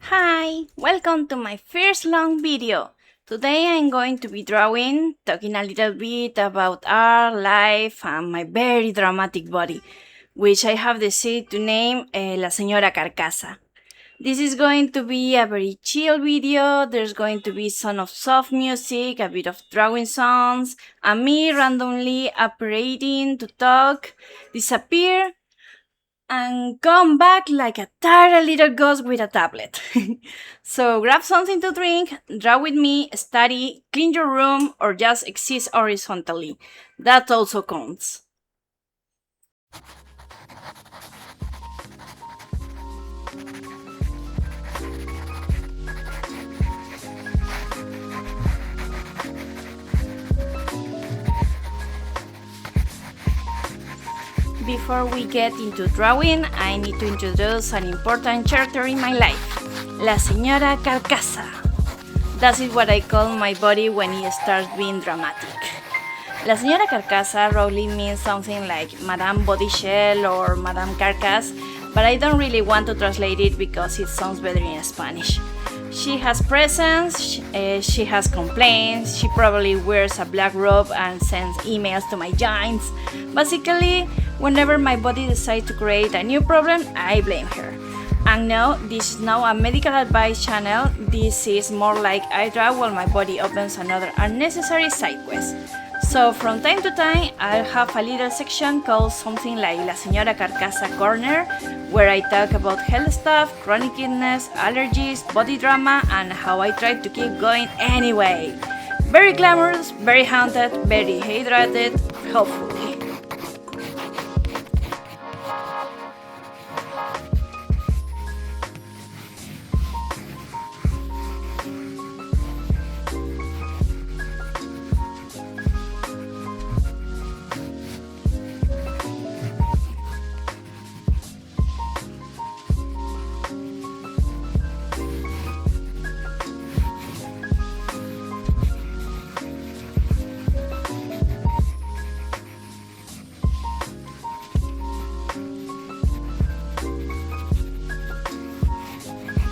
Hi, welcome to my first long video. Today I'm going to be drawing, talking a little bit about art, life, and my very dramatic body, which I have decided to name La Señora Carcasa. This is going to be a very chill video. There's going to be some of soft music, a bit of drawing sounds, and me randomly operating to talk, disappear, and come back like a tired little ghost with a tablet. So grab something to drink, draw with me, study, clean your room, or just exist horizontally. That also counts. Before we get into drawing, I need to introduce an important character in my life, La Señora Carcasa. That is what I call my body when it starts being dramatic. La Señora Carcasa roughly means something like Madame Body Shell or Madame Carcass, but I don't really want to translate it because it sounds better in Spanish. She has presence, she has complaints, she probably wears a black robe and sends emails to my giants. Basically, whenever my body decides to create a new problem, I blame her. And no, this is not a medical advice channel, this is more like I draw while my body opens another unnecessary side quest. So from time to time, I'll have a little section called something like La Señora Carcasa Corner, where I talk about health stuff, chronic illness, allergies, body drama, and how I try to keep going anyway. Very glamorous, very haunted, very hydrated, hopefully.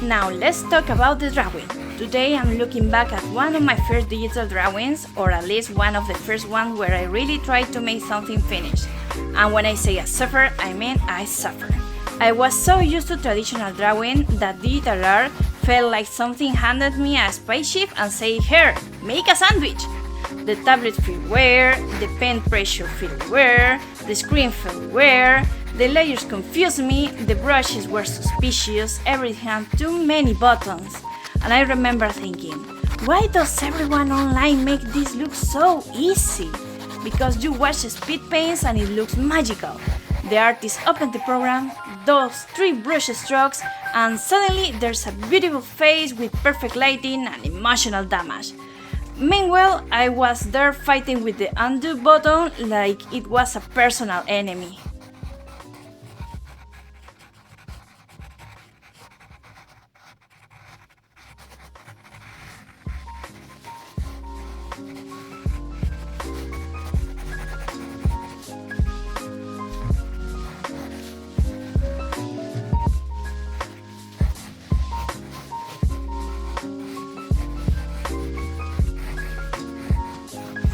Now let's talk about the drawing. Today I'm looking back at one of my first digital drawings, or at least one of the first ones where I really tried to make something finished. And when I say I suffer, I mean I suffer. I was so used to traditional drawing that digital art felt like something handed me a spaceship and said, "Here, make a sandwich." The tablet felt weird, the pen pressure felt weird, the screen felt weird, the layers confused me, the brushes were suspicious, everything had too many buttons. And I remember thinking, why does everyone online make this look so easy? Because you watch speed paints and it looks magical. The artist opens the program, does 3 brush strokes, and suddenly there's a beautiful face with perfect lighting and emotional damage. Meanwhile, I was there fighting with the undo button like it was a personal enemy.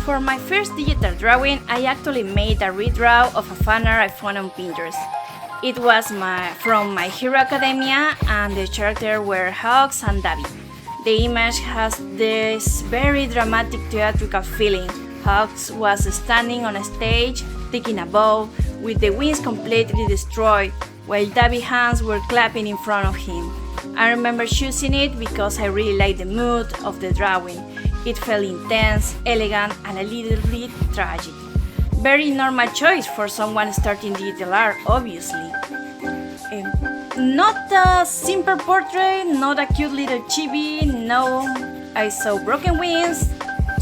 For my first digital drawing, I actually made a redraw of a fan art I found on Pinterest. It was from My Hero Academia, and the characters were Hawks and Dabi. The image has this very dramatic theatrical feeling. Hawks was standing on a stage, taking a bow, with the wings completely destroyed, while Dabi's hands were clapping in front of him. I remember choosing it because I really liked the mood of the drawing. It felt intense, elegant, and a little bit tragic. Very normal choice for someone starting digital art, obviously. Not a simple portrait, not a cute little chibi, no. I saw broken wings,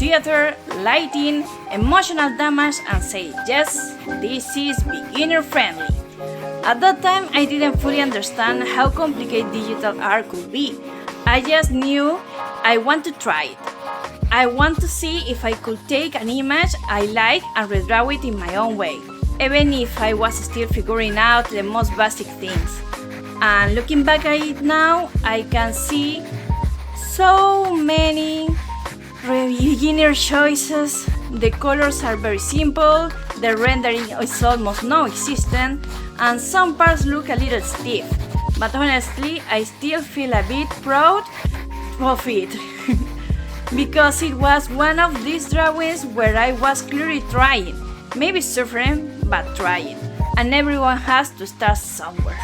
theater, lighting, emotional damage, and said, yes, this is beginner friendly. At that time, I didn't fully understand how complicated digital art could be. I just knew I want to try it. I want to see if I could take an image I like and redraw it in my own way, even if I was still figuring out the most basic things. And looking back at it now, I can see so many beginner choices. The colors are very simple, the rendering is almost non-existent, and some parts look a little stiff. But honestly, I still feel a bit proud of it. Because it was one of these drawings where I was clearly trying, maybe suffering, but trying. And everyone has to start somewhere.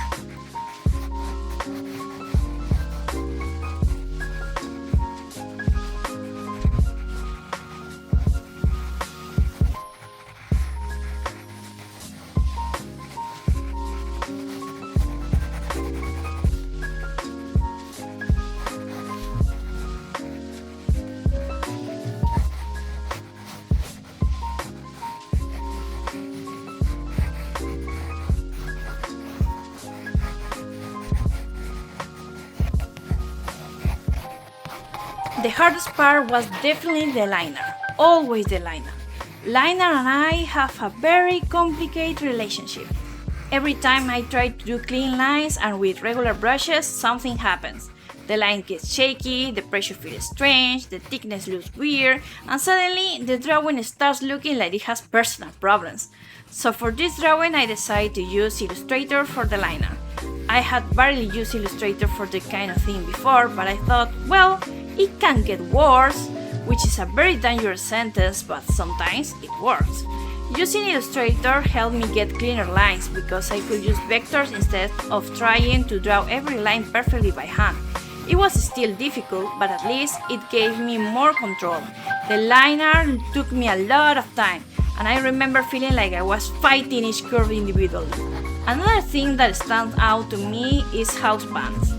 The hardest part was definitely the liner, always the liner. Liner and I have a very complicated relationship. Every time I try to do clean lines and with regular brushes, something happens. The line gets shaky, the pressure feels strange, the thickness looks weird, and suddenly the drawing starts looking like it has personal problems. So for this drawing I decided to use Illustrator for the liner. I had barely used Illustrator for the kind of thing before, but I thought, well, it can get worse, which is a very dangerous sentence, but sometimes it works. Using Illustrator helped me get cleaner lines because I could use vectors instead of trying to draw every line perfectly by hand. It was still difficult, but at least it gave me more control. The liner took me a lot of time, and I remember feeling like I was fighting each curve individually. Another thing that stands out to me is house pants.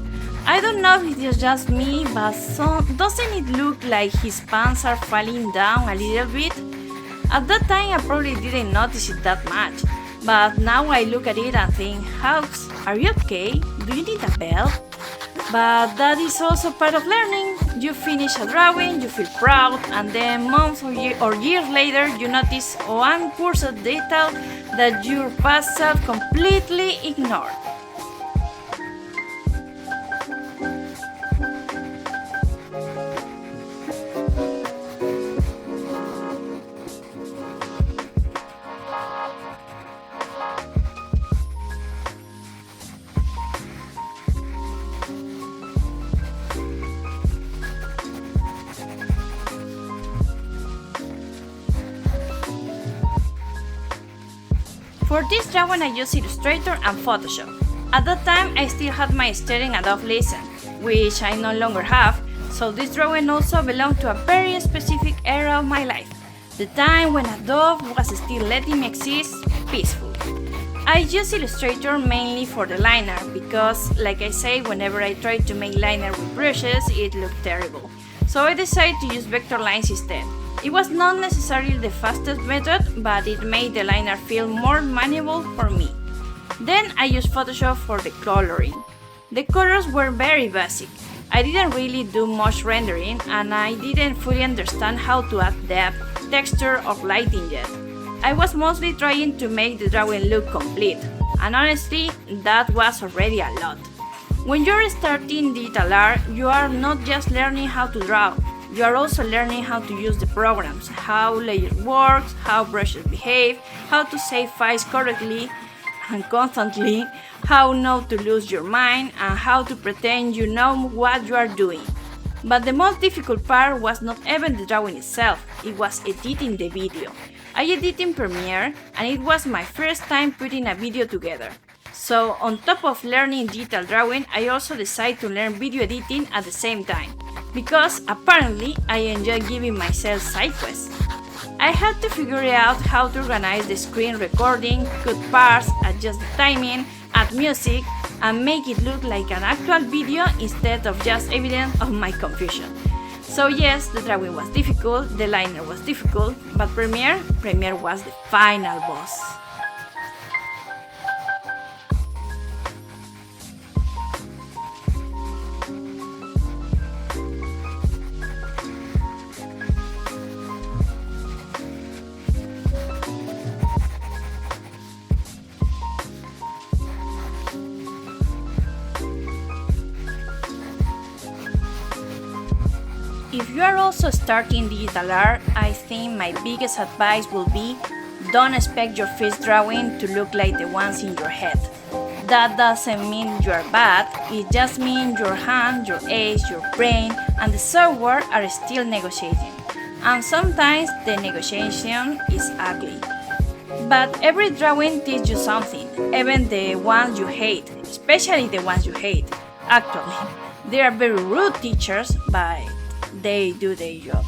I don't know if it is just me, but doesn't it look like his pants are falling down a little bit? At that time I probably didn't notice it that much, but now I look at it and think, House, are you okay? Do you need a belt? But that is also part of learning. You finish a drawing, you feel proud, and then months or years later you notice one cursed detail that your past self completely ignored. For this drawing I used Illustrator and Photoshop. At that time I still had my studying Adobe lesson, which I no longer have, so this drawing also belonged to a very specific era of my life, the time when Adobe was still letting me exist peacefully. I use Illustrator mainly for the liner because, like I say, whenever I tried to make liner with brushes, it looked terrible. So I decided to use vector lines instead. It was not necessarily the fastest method, but it made the liner feel more manageable for me. Then I used Photoshop for the coloring. The colors were very basic. I didn't really do much rendering, and I didn't fully understand how to add depth, texture, or lighting yet. I was mostly trying to make the drawing look complete, and honestly, that was already a lot. When you're starting digital art, you are not just learning how to draw, you are also learning how to use the programs, how layer works, how brushes behave, how to save files correctly and constantly, how not to lose your mind, and how to pretend you know what you are doing. But the most difficult part was not even the drawing itself, it was editing the video. I edit in Premiere, and it was my first time putting a video together. So on top of learning digital drawing, I also decided to learn video editing at the same time, because apparently I enjoy giving myself side quests. I had to figure out how to organize the screen recording, cut parts, adjust the timing, add music, and make it look like an actual video instead of just evidence of my confusion. So yes, the drawing was difficult, the liner was difficult, but Premiere was the final boss. If you are also starting digital art, I think my biggest advice will be don't expect your first drawing to look like the ones in your head. That doesn't mean you are bad, it just means your hand, your age, your brain, and the software are still negotiating. And sometimes the negotiation is ugly. But every drawing teaches you something, even the ones you hate, especially the ones you hate. Actually, they are very rude teachers, but they do their job.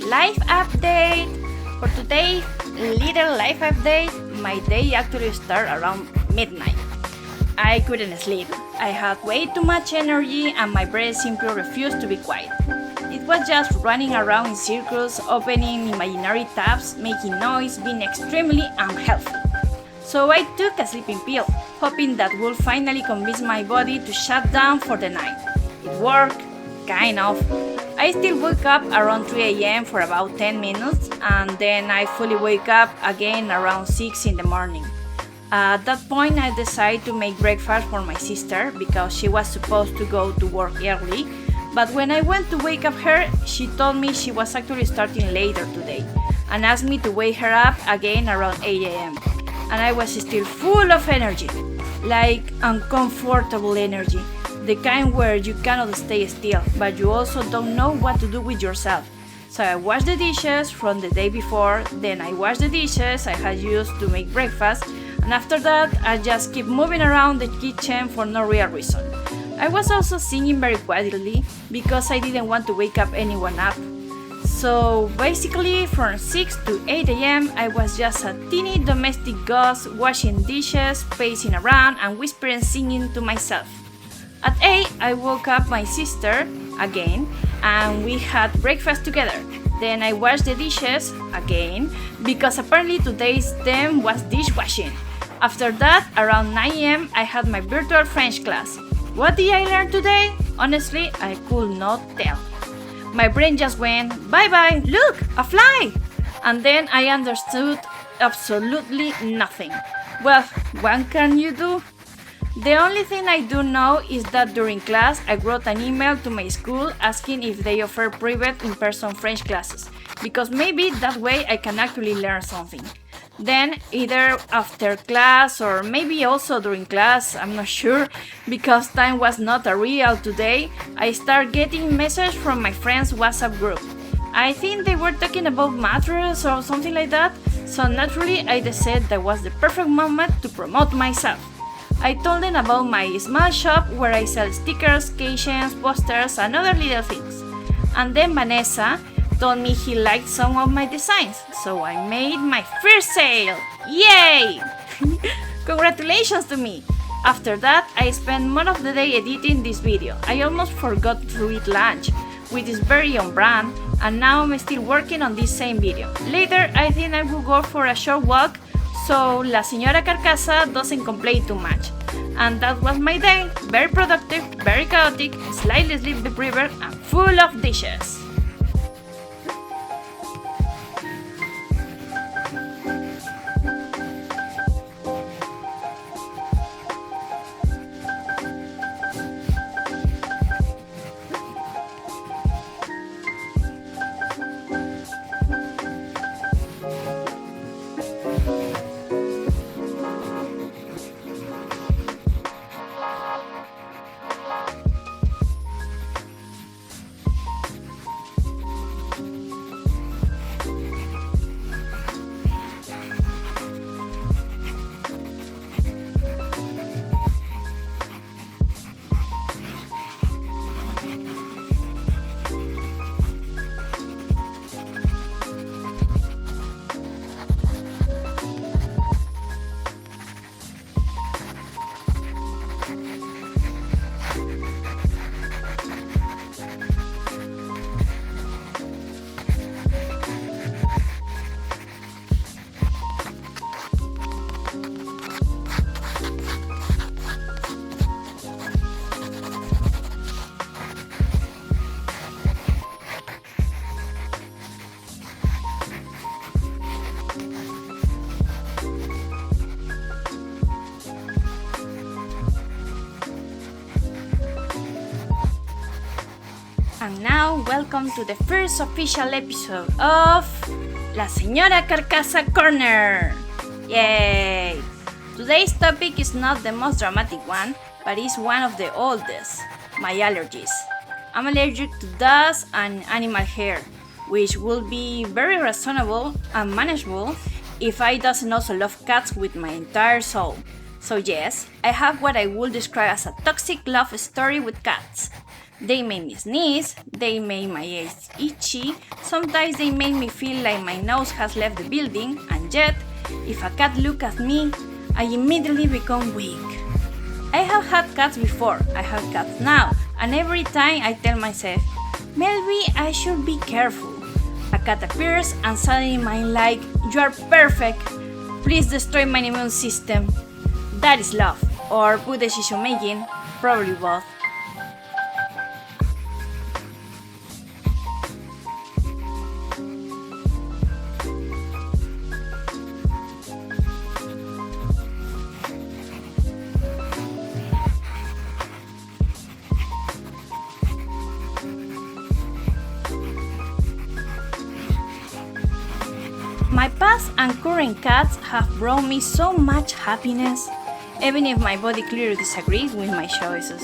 Life update! For today, little life update, my day actually started around midnight. I couldn't sleep. I had way too much energy and my brain simply refused to be quiet. It was just running around in circles, opening imaginary tabs, making noise, being extremely unhealthy. So I took a sleeping pill, hoping that would finally convince my body to shut down for the night. It worked, kind of. I still woke up around 3 a.m. for about 10 minutes, and then I fully wake up again around 6 in the morning. At that point, I decided to make breakfast for my sister because she was supposed to go to work early. But when I went to wake up her, she told me she was actually starting later today and asked me to wake her up again around 8 a.m. And I was still full of energy, like uncomfortable energy, the kind where you cannot stay still, but you also don't know what to do with yourself. So I washed the dishes from the day before, then I washed the dishes I had used to make breakfast, and after that I just keep moving around the kitchen for no real reason. I was also singing very quietly because I didn't want to wake up anyone up. So basically from 6 to 8 a.m. I was just a teeny domestic ghost washing dishes, pacing around and whispering singing to myself. At 8 I woke up my sister again and we had breakfast together. Then I washed the dishes again because apparently today's theme was dishwashing. After that, around 9 a.m. I had my virtual French class. What did I learn today? Honestly, I could not tell. My brain just went, bye bye, look, a fly! And then I understood absolutely nothing. Well, what can you do? The only thing I do know is that during class I wrote an email to my school asking if they offer private in-person French classes, because maybe that way I can actually learn something. Then, either after class or maybe also during class, I'm not sure, because time was not a real today, I start getting messages from my friends' WhatsApp group. I think they were talking about mattress or something like that, so naturally I decided that was the perfect moment to promote myself. I told them about my small shop where I sell stickers, keychains, posters and other little things. And then Vanessa told me he liked some of my designs, so I made my first sale! Yay! Congratulations to me! After that, I spent most of the day editing this video. I almost forgot to eat lunch, which is very on brand, and now I'm still working on this same video. Later, I think I will go for a short walk, so La Señora Carcasa doesn't complain too much. And that was my day, very productive, very chaotic, slightly sleep deprived, and full of dishes. And now, welcome to the first official episode of La Señora Carcasa Corner! Yay! Today's topic is not the most dramatic one, but is one of the oldest, my allergies. I'm allergic to dust and animal hair, which would be very reasonable and manageable if I doesn't also love cats with my entire soul. So yes, I have what I would describe as a toxic love story with cats. They make me sneeze, they make my eyes itchy, sometimes they make me feel like my nose has left the building, and yet, if a cat looks at me, I immediately become weak. I have had cats before, I have cats now, and every time I tell myself, maybe I should be careful. A cat appears and suddenly I'm like, you are perfect, please destroy my immune system. That is love, or good decision making, probably both. My past and current cats have brought me so much happiness, even if my body clearly disagrees with my choices.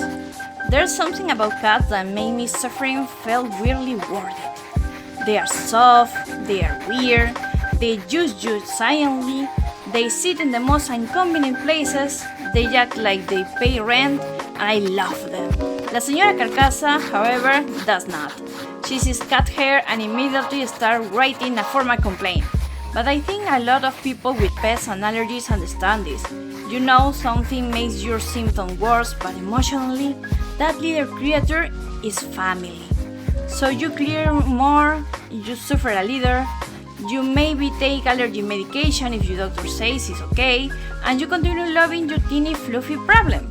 There's something about cats that made me suffering feel really worth it. They are soft, they are weird, they judge you silently, they sit in the most inconvenient places, they act like they pay rent, and I love them. La Señora Carcasa, however, does not. She sees cat hair and immediately starts writing a formal complaint. But I think a lot of people with pets and allergies understand this. You know, something makes your symptom worse, but emotionally, that little creature is family. So you clear more, you suffer a little, you maybe take allergy medication if your doctor says it's okay, and you continue loving your teeny fluffy problem.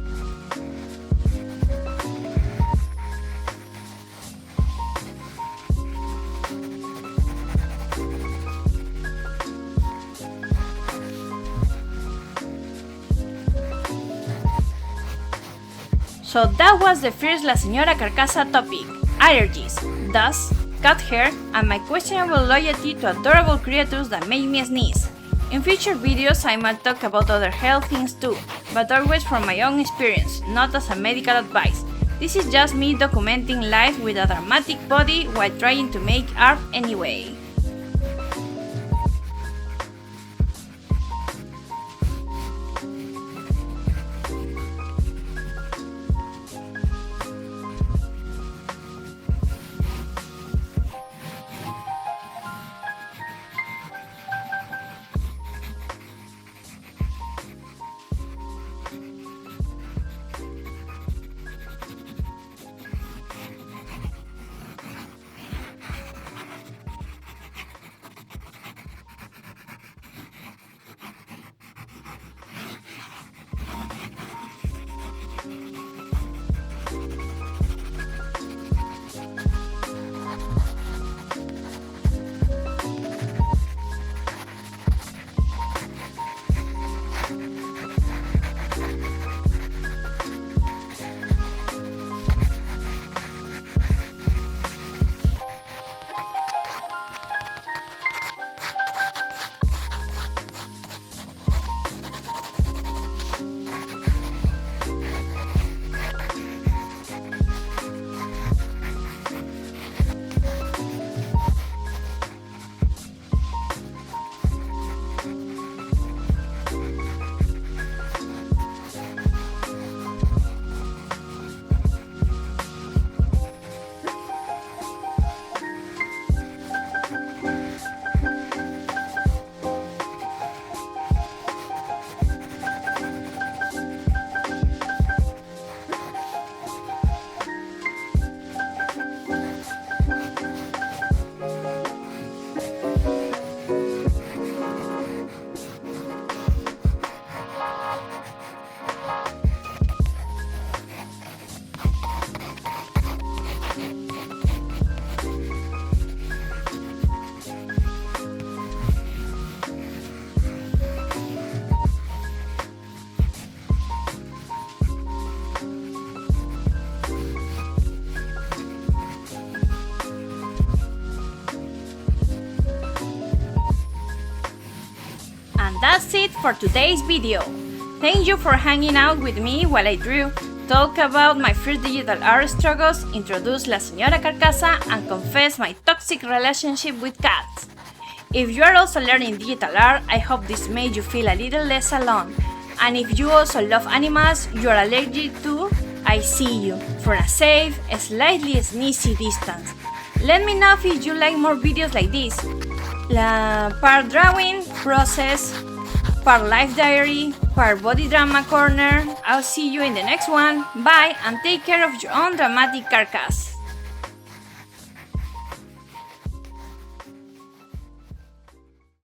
So that was the first La Señora Carcasa topic, allergies, dust, cat hair, and my questionable loyalty to adorable creatures that make me sneeze. In future videos I might talk about other health things too, but always from my own experience, not as a medical advice. This is just me documenting life with a dramatic body while trying to make art anyway. And that's it for today's video. Thank you for hanging out with me while I drew, talk about my first digital art struggles, introduce La Señora Carcasa, and confess my toxic relationship with cats. If you are also learning digital art, I hope this made you feel a little less alone. And if you also love animals you are allergic to, I see you from a safe, slightly sneezy distance. Let me know if you like more videos like this. Part drawing process, part life diary, part body drama corner. I'll see you in the next one. Bye and take care of your own dramatic carcass.